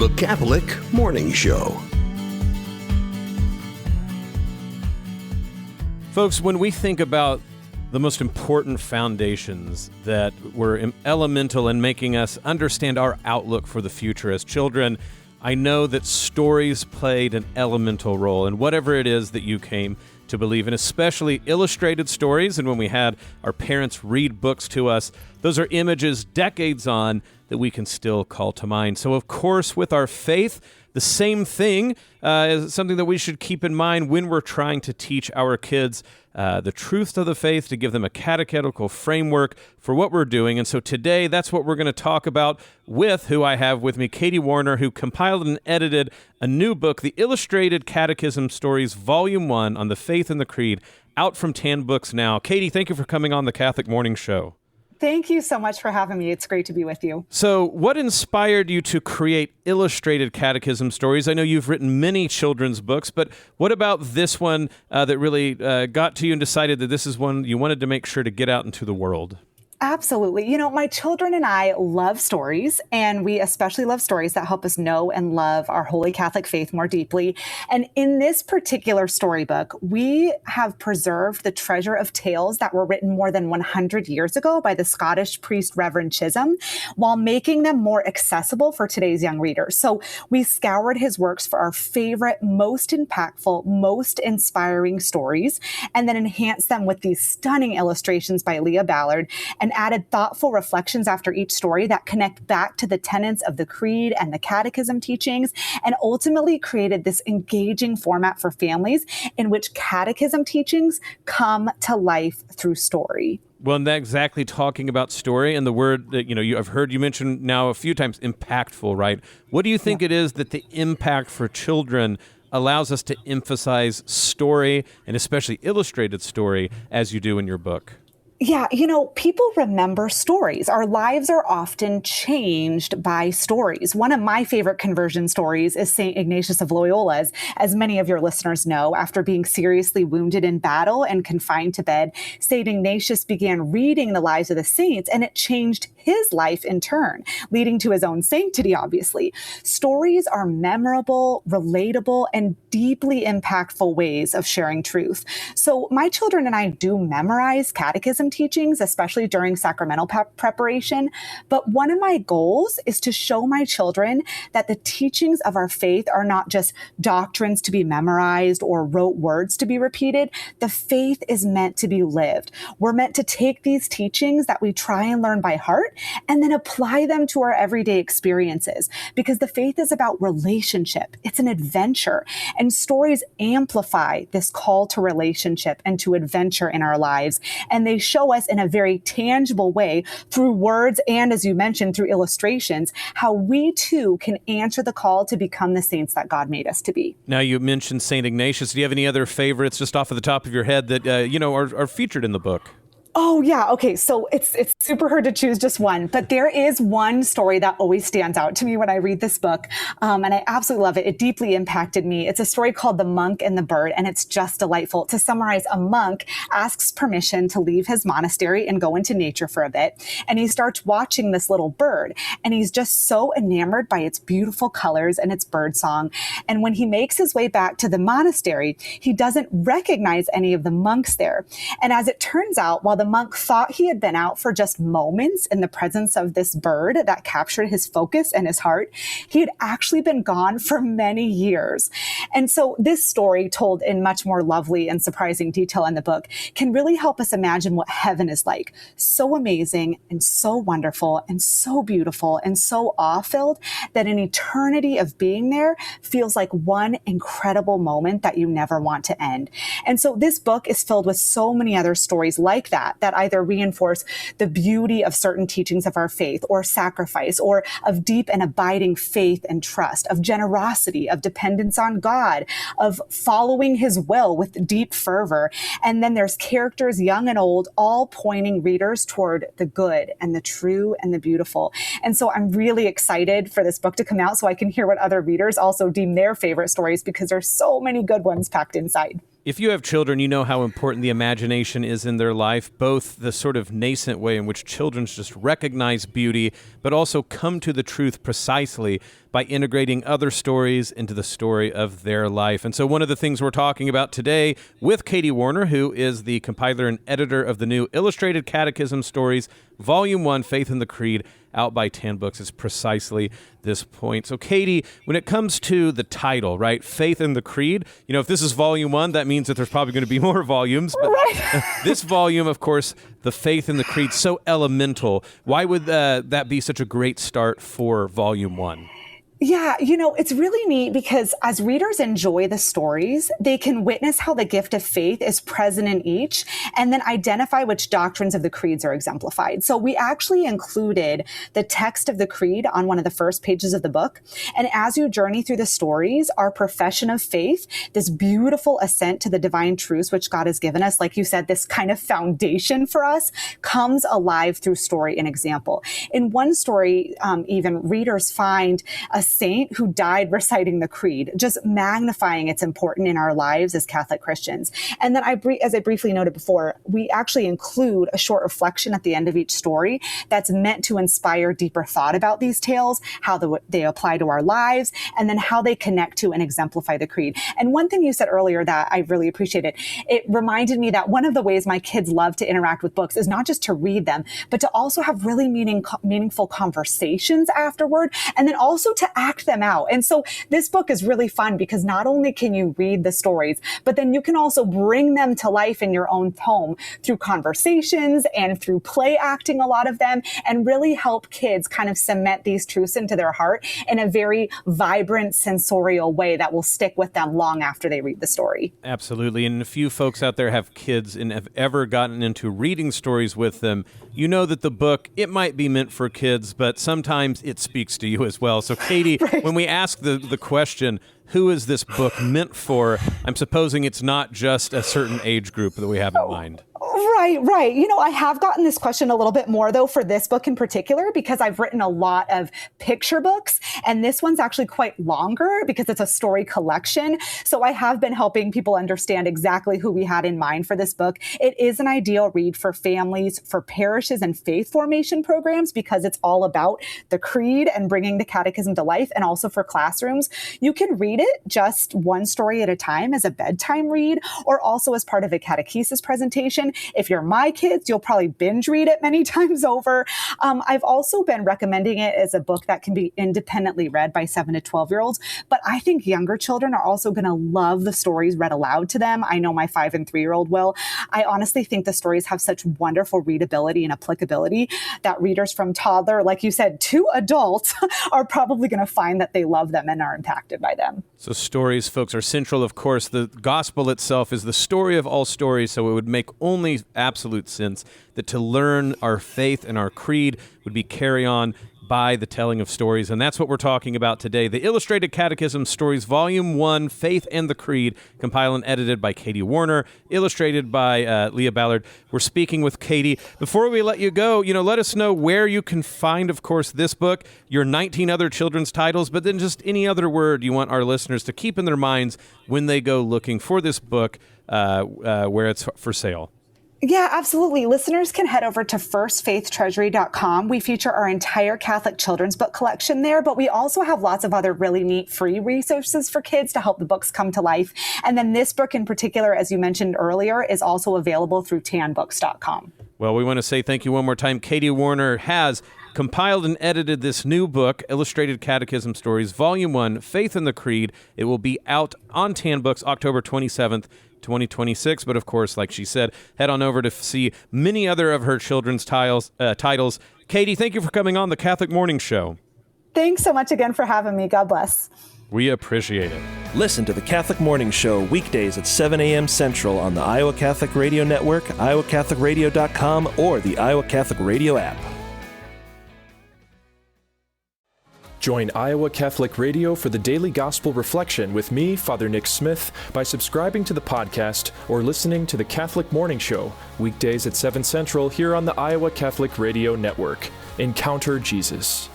The Catholic Morning Show. Folks, when we think about the most important foundations that were elemental in making us understand our outlook for the future as children, I know that stories played an elemental role in whatever it is that you came to believe in, especially illustrated stories. And when we had our parents read books to us, those are images decades on that we can still call to mind. So, of course, with our faith, the same thing is something that we should keep in mind when we're trying to teach our kids the truths of the faith, to give them a catechetical framework for what we're doing. And so today, that's what we're going to talk about with who I have with me, Katie Warner, who compiled and edited a new book, The Illustrated Catechism Stories, Volume 1 on the Faith and the Creed, out from Tan Books now. Katie, thank you for coming on the Catholic Morning Show. Thank you so much for having me. It's great to be with you. So what inspired you to create Illustrated Catechism Stories? I know you've written many children's books, but what about this one that really got to you and decided that this is one you wanted to make sure to get out into the world? Absolutely. You know, my children and I love stories, and we especially love stories that help us know and love our Holy Catholic faith more deeply. And in this particular storybook, we have preserved the treasure of tales that were written more than 100 years ago by the Scottish priest Reverend Chisholm, while making them more accessible for today's young readers. So we scoured his works for our favorite, most impactful, most inspiring stories, and then enhanced them with these stunning illustrations by Leah Ballard, and added thoughtful reflections after each story that connect back to the tenets of the Creed and the Catechism teachings, and ultimately created this engaging format for families in which Catechism teachings come to life through story. Well, and that exactly talking about story and the word that, I've heard you mention now a few times, impactful, right? What do you think it is that the impact for children allows us to emphasize story, and especially illustrated story, as you do in your book? Yeah, people remember stories. Our lives are often changed by stories. One of my favorite conversion stories is St. Ignatius of Loyola's. As many of your listeners know, after being seriously wounded in battle and confined to bed, St. Ignatius began reading the lives of the saints, and it changed his life in turn, leading to his own sanctity, obviously. Stories are memorable, relatable, and deeply impactful ways of sharing truth. So my children and I do memorize catechism teachings, especially during sacramental preparation. But one of my goals is to show my children that the teachings of our faith are not just doctrines to be memorized or rote words to be repeated. The faith is meant to be lived. We're meant to take these teachings that we try and learn by heart and then apply them to our everyday experiences, because the faith is about relationship. It's an adventure, and stories amplify this call to relationship and to adventure in our lives. And they show us in a very tangible way through words and, as you mentioned, through illustrations, how we too can answer the call to become the saints that God made us to be. Now, you mentioned St. Ignatius. Do you have any other favorites just off of the top of your head that, are featured in the book? Oh, yeah. Okay. So it's super hard to choose just one, but there is one story that always stands out to me when I read this book. And I absolutely love it. It deeply impacted me. It's a story called The Monk and the Bird, and it's just delightful. To summarize, a monk asks permission to leave his monastery and go into nature for a bit. And he starts watching this little bird, and he's just so enamored by its beautiful colors and its bird song. And when he makes his way back to the monastery, he doesn't recognize any of the monks there. And as it turns out, while the monk thought he had been out for just moments in the presence of this bird that captured his focus and his heart, he had actually been gone for many years. And so this story, told in much more lovely and surprising detail in the book, can really help us imagine what heaven is like. So amazing and so wonderful and so beautiful and so awe-filled that an eternity of being there feels like one incredible moment that you never want to end. And so this book is filled with so many other stories like that either reinforce the beauty of certain teachings of our faith, or sacrifice, or of deep and abiding faith and trust, of generosity, of dependence on God, of following his will with deep fervor. And then there's characters, young and old, all pointing readers toward the good and the true and the beautiful. And so I'm really excited for this book to come out so I can hear what other readers also deem their favorite stories, because there's so many good ones packed inside. If you have children, you know how important the imagination is in their life, both the sort of nascent way in which children just recognize beauty, but also come to the truth precisely by integrating other stories into the story of their life. And so one of the things we're talking about today with Katie Warner, who is the compiler and editor of the new Illustrated Catechism Stories, Volume 1, Faith in the Creed, out by Tan Books, is precisely this point. So, Katie, when it comes to the title, right, Faith in the Creed, you know, if this is Volume 1, that means that there's probably going to be more volumes. But right. This volume, of course, the Faith in the Creed, so elemental. Why would that be such a great start for Volume 1? Yeah, you know, it's really neat because as readers enjoy the stories, they can witness how the gift of faith is present in each and then identify which doctrines of the creeds are exemplified. So we actually included the text of the creed on one of the first pages of the book. And as you journey through the stories, our profession of faith, this beautiful ascent to the divine truths which God has given us, like you said, this kind of foundation for us, comes alive through story and example. In one story, even readers find a saint who died reciting the creed, just magnifying its importance in our lives as Catholic Christians. And then as I briefly noted before, we actually include a short reflection at the end of each story that's meant to inspire deeper thought about these tales, how they apply to our lives, and then how they connect to and exemplify the creed. And one thing you said earlier that I really appreciated, it reminded me that one of the ways my kids love to interact with books is not just to read them, but to also have really meaningful conversations afterward, and then also to act them out. And so this book is really fun because not only can you read the stories, but then you can also bring them to life in your own home through conversations and through play acting, a lot of them, and really help kids kind of cement these truths into their heart in a very vibrant, sensorial way that will stick with them long after they read the story. Absolutely. And a few folks out there have kids and have ever gotten into reading stories with them. You know that the book, it might be meant for kids, but sometimes it speaks to you as well. So, Katie, right. When we ask the question, who is this book meant for, I'm supposing it's not just a certain age group that we have in mind. Right. You know, I have gotten this question a little bit more, though, for this book in particular, because I've written a lot of picture books, and this one's actually quite longer because it's a story collection. So I have been helping people understand exactly who we had in mind for this book. It is an ideal read for families, for parishes and faith formation programs, because it's all about the creed and bringing the catechism to life, and also for classrooms. You can read it just one story at a time as a bedtime read, or also as part of a catechesis presentation. If you're my kids, you'll probably binge read it many times over. I've also been recommending it as a book that can be independently read by 7 to 12-year-olds. But I think younger children are also going to love the stories read aloud to them. I know my 5 and 3-year-old will. I honestly think the stories have such wonderful readability and applicability that readers from toddler, like you said, to adults are probably going to find that they love them and are impacted by them. So stories, folks, are central. Of course, the gospel itself is the story of all stories, so it would make only absolute sense that to learn our faith and our creed would be carry on by the telling of stories. And that's what we're talking about today. The Illustrated Catechism Stories, Volume 1, Faith and the Creed, compiled and edited by Katie Warner, illustrated by Leah Ballard. We're speaking with Katie. Before we let you go, let us know where you can find, of course, this book, your 19 other children's titles, but then just any other word you want our listeners to keep in their minds when they go looking for this book where it's for sale. Yeah, absolutely. Listeners can head over to firstfaithtreasury.com. We feature our entire Catholic children's book collection there, but we also have lots of other really neat free resources for kids to help the books come to life. And then this book in particular, as you mentioned earlier, is also available through tanbooks.com. Well, we want to say thank you one more time. Katie Warner has compiled and edited this new book, Illustrated Catechism Stories, Volume 1, Faith and the Creed. It will be out on Tan Books October 27th. 2026, but of course, like she said, head on over to see many other of her children's titles. Katie, thank you for coming on the Catholic Morning Show. Thanks so much again for having me. God bless. We appreciate it. Listen to the Catholic Morning Show weekdays at 7 a.m. Central on the Iowa Catholic Radio Network, iowacatholicradio.com, or the Iowa Catholic Radio app. Join Iowa Catholic Radio for the Daily Gospel Reflection with me, Father Nick Smith, by subscribing to the podcast or listening to the Catholic Morning Show, weekdays at 7 Central here on the Iowa Catholic Radio Network. Encounter Jesus.